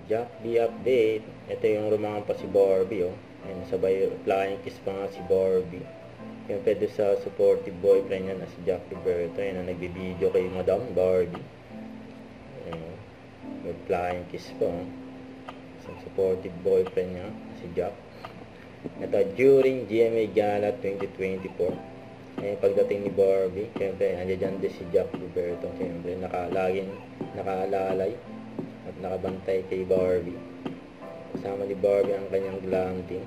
Jack B update. Ito yung rumampa si Barbie, oh. Ayan, sabay flying kiss pa nga si Barbie. Yung pwede sa supportive boyfriend niya na si Jack Roberto. Ayan, nagbibideo kay Madam Barbie. Ayan, may flying kiss pa, oh. Sa supportive boyfriend niya, si Jack. Ito, during GMA Gala 2024. Eh, pagdating ni Barbie, siyempre, nandiyan din si Jack Roberto. Siyempre, laging nakaalalay at nakabantay kay Barbie. Kasama ni Barbie ang kanyang glanting.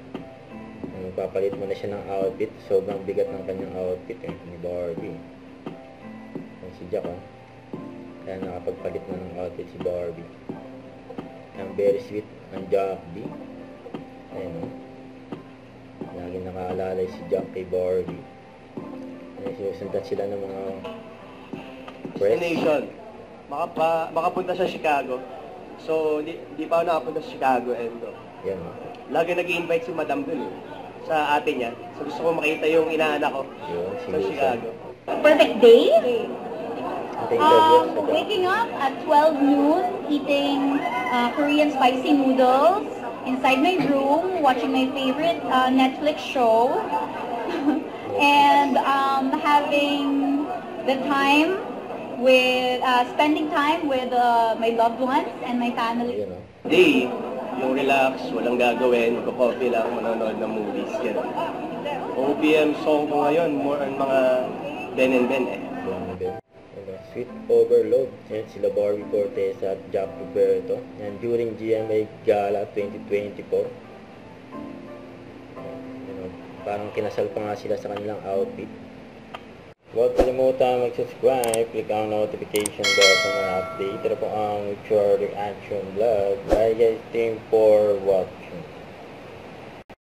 Magpapalit mo na siya ng outfit. Sobrang bigat ng kanyang outfit ni Barbie. Ayan si Jack, oh. Kaya nakapagpalit na ng outfit si Barbie. Ang very sweet ang Jack B. Ayan, oh. Laging nakaalalay si Jack kay Barbie. Sinusundan sila ng mga press. Destination. Makapunta sa Chicago. So, di pa ako nakapunta sa Chicago. And, Yan. lagi nag-i-invite si Madam dun sa atin niya. So, gusto ko makita yung inaanak ko Yun, sa Chicago. Perfect day? Waking Waking up at 12 noon, eating Korean spicy noodles inside my room, watching my favorite Netflix show, and having the time with, spending time with my loved ones and my family. Yun, oh. Day, yung relax, walang gagawin, magko-coffee lang, manonood ng movies. Yan. OPM song ko ngayon, more on mga Ben and Ben eh. Yan din. Sweet Overload. Yan sila Barbie Cortez at Jack Roberto. Yan during GMA Gala 2024. Parang kinasal pa nga sila sa kanilang outfit. Huwag kalimutan mag-subscribe, click ang notification bell sa mga update. Ito po ang Mature Reaction Vlog. Bye guys, thank you for watching.